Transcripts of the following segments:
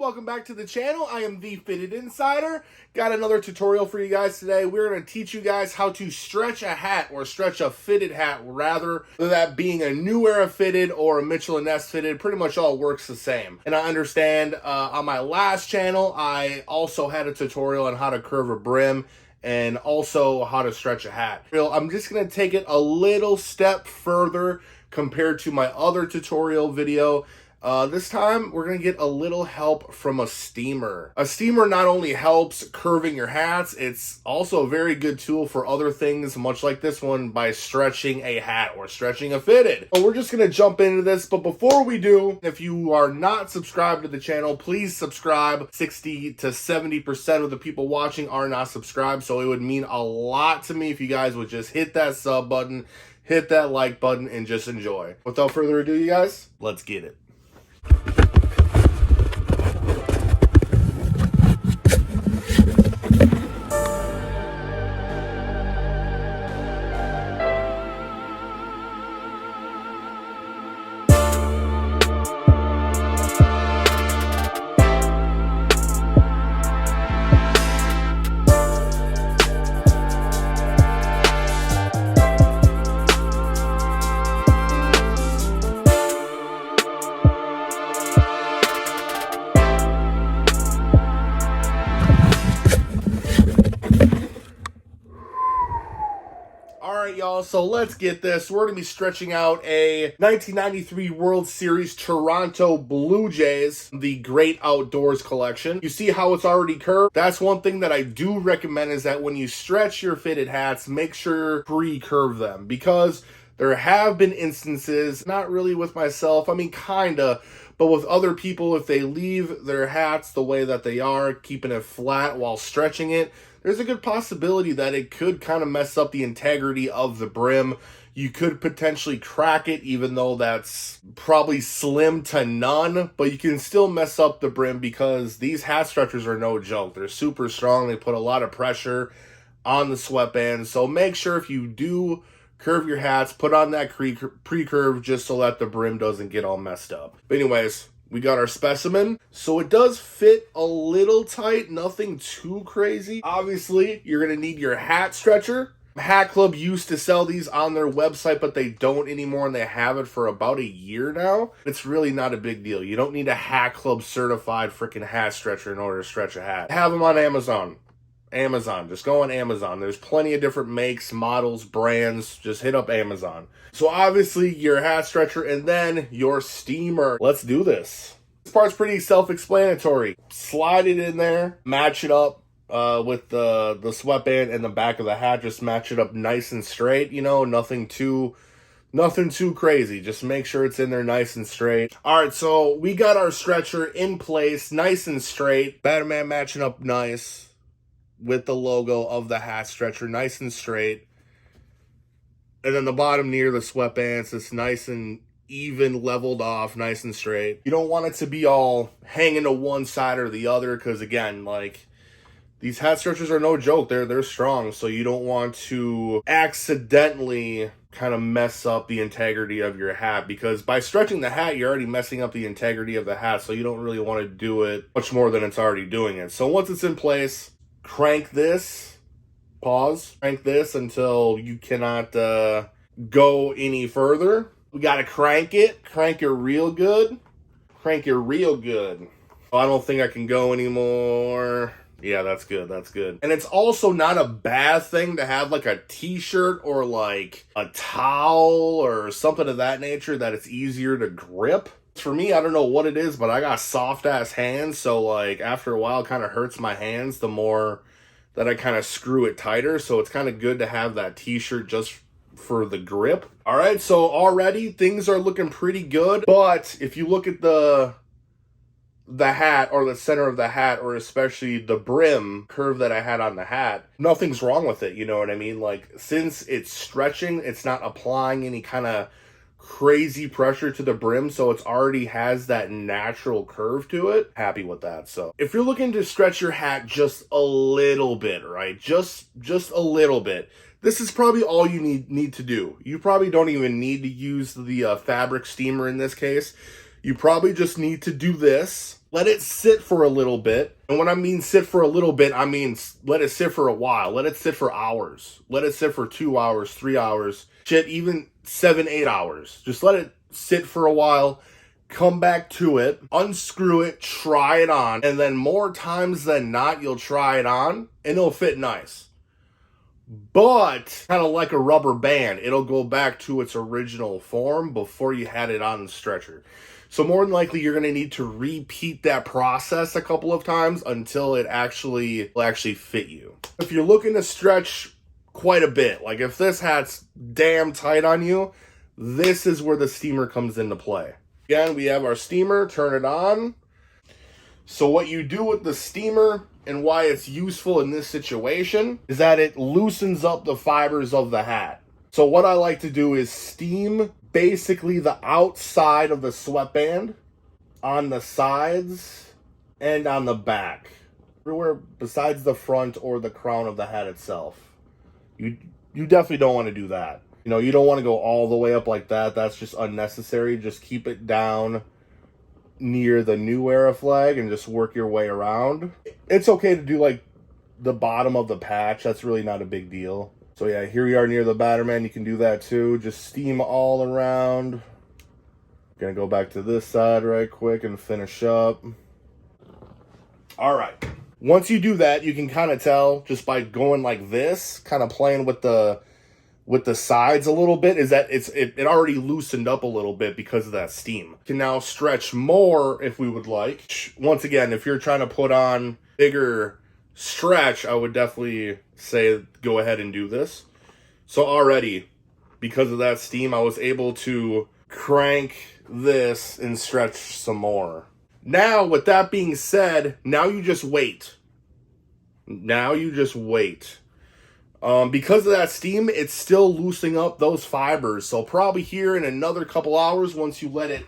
welcome back to the channel. I am the Fitted Insider. Got another tutorial for you guys today. We're going to teach you guys how to stretch a hat, or stretch a fitted hat rather, that being a New Era fitted or a Mitchell & Ness fitted, pretty much all works the same. And I understand on my last channel, I also had a tutorial on how to curve a brim and also how to stretch a hat. I'm just going to take it a little step further compared to my other tutorial video. This time, we're going to get a little help from a steamer. A steamer not only helps curving your hats, it's also a very good tool for other things, much like this one, by stretching a hat or stretching a fitted. So we're just going to jump into this, but before we do, if you are not subscribed to the channel, please subscribe. 60 to 70% of the people watching are not subscribed, so it would mean a lot to me if you guys would just hit that sub button, hit that like button, and just enjoy. Without further ado, you guys, let's get it. Alright, y'all, so let's get this. We're going to be stretching out a 1993 World Series Toronto Blue Jays, the Great Outdoors collection. You see how it's already curved? That's one thing that I do recommend, is that when you stretch your fitted hats, make sure pre-curve them, because there have been instances, not really with myself, I mean kinda, but with other people, if they leave their hats the way that they are, keeping it flat while stretching it, there's a good possibility that it could kind of mess up the integrity of the brim. You could potentially crack it, even though that's probably slim to none, but you can still mess up the brim because these hat stretchers are no joke. They're super strong. They put a lot of pressure on the sweatband. So make sure if you do curve your hats, put on that pre-curve just so that the brim doesn't get all messed up. But anyways, we got our specimen. So it does fit a little tight, nothing too crazy. Obviously, you're going to need your hat stretcher. Hat Club used to sell these on their website, but they don't anymore, and they have it for about a year now. It's really not a big deal. You don't need a Hat Club certified freaking hat stretcher in order to stretch a hat. Have them on Amazon. Just go on Amazon. There's plenty of different makes, models, brands. Just hit up Amazon. So obviously your hat stretcher and then your steamer. Let's do this. This part's pretty self-explanatory. Slide it in there, match it up with the sweatband and the back of the hat. Just match it up nice and straight, you know, nothing too crazy. Just make sure it's in there nice and straight. All right, so we got our stretcher in place, nice and straight. Batman matching up nice with the logo of the hat stretcher, nice and straight. And then the bottom near the sweatbands, it's nice and even, leveled off, nice and straight. You don't want it to be all hanging to one side or the other, because again, like, these hat stretchers are no joke. They're strong, so you don't want to accidentally kind of mess up the integrity of your hat, because by stretching the hat, you're already messing up the integrity of the hat, so you don't really want to do it much more than it's already doing it. So once it's in place, crank this, pause, crank this until you cannot go any further. We got to crank it real good. Crank it real good. Oh, I don't think I can go anymore. Yeah, that's good, that's good. And it's also not a bad thing to have like a t-shirt or like a towel or something of that nature that it's easier to grip. For me, I don't know what it is, but I got soft ass hands, so like after a while it kind of hurts my hands the more that I kind of screw it tighter. So it's kind of good to have that t-shirt just for the grip. All right, so already things are looking pretty good, but if you look at the hat, or the center of the hat, or especially the brim curve that I had on the hat, nothing's wrong with it, you know what I mean? Like, since it's stretching, it's not applying any kind of crazy pressure to the brim, so it's already has that natural curve to it. Happy with that. So if you're looking to stretch your hat just a little bit, right, just a little bit, this is probably all you need to do. You probably don't even need to use the fabric steamer in this case. You probably just need to do this. Let it sit for a little bit. And when I mean sit for a little bit, I mean let it sit for a while. Let it sit for hours. Let it sit for 2 hours, 3 hours. Shit, even 7, 8 hours. Just let it sit for a while. Come back to it. Unscrew it. Try it on. And then more times than not, you'll try it on. And it'll fit nice. But kind of like a rubber band, it'll go back to its original form before you had it on the stretcher. So more than likely, you're going to need to repeat that process a couple of times until it will actually fit you. If you're looking to stretch quite a bit, like if this hat's damn tight on you, this is where the steamer comes into play. Again, we have our steamer, turn it on. So what you do with the steamer and why it's useful in this situation is that it loosens up the fibers of the hat. So what I like to do is steam basically the outside of the sweatband on the sides and on the back. Everywhere besides the front or the crown of the hat itself. You definitely don't want to do that. You know, you don't want to go all the way up like that. That's just unnecessary. Just keep it down near the New Era flag and just work your way around. It's okay to do like the bottom of the patch. That's really not a big deal. So yeah, here we are near the batterman. You can do that too. Just steam all around. Gonna go back to this side right quick and finish up. All right. Once you do that, you can kind of tell just by going like this, kind of playing with the sides a little bit, is that it already loosened up a little bit because of that steam. You can now stretch more if we would like. Once again, if you're trying to put on bigger stretch, I would definitely say go ahead and do this. So already, because of that steam, I was able to crank this and stretch some more. Now, with that being said, now you just wait. Because of that steam, it's still loosening up those fibers. So probably here in another couple hours, once you let it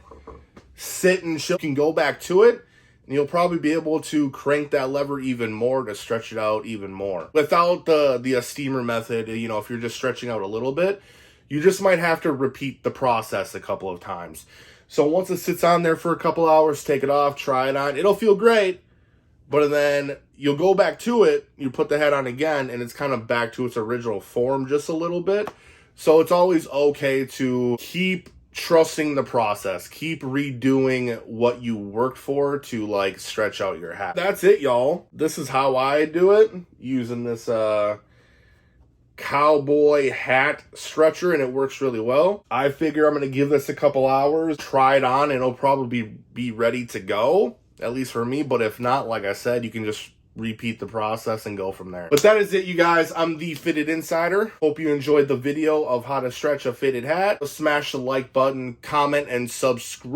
sit and chill, you can go back to it. And you'll probably be able to crank that lever even more to stretch it out even more. Without the steamer method, you know, if you're just stretching out a little bit, you just might have to repeat the process a couple of times. So once it sits on there for a couple hours, take it off, try it on. It'll feel great. But then you'll go back to it, you put the hat on again, and it's kind of back to its original form just a little bit. So it's always okay to keep trusting the process. Keep redoing what you worked for to, like, stretch out your hat. That's it, y'all. This is how I do it, using this cowboy hat stretcher, and it works really well. I figure I'm going to give this a couple hours, try it on, and it'll probably be ready to go. At least for me, but if not, like I said, you can just repeat the process and go from there. But that is it, you guys. I'm the Fitted Insider. Hope you enjoyed the video of how to stretch a fitted hat. Smash the like button, comment, and subscribe.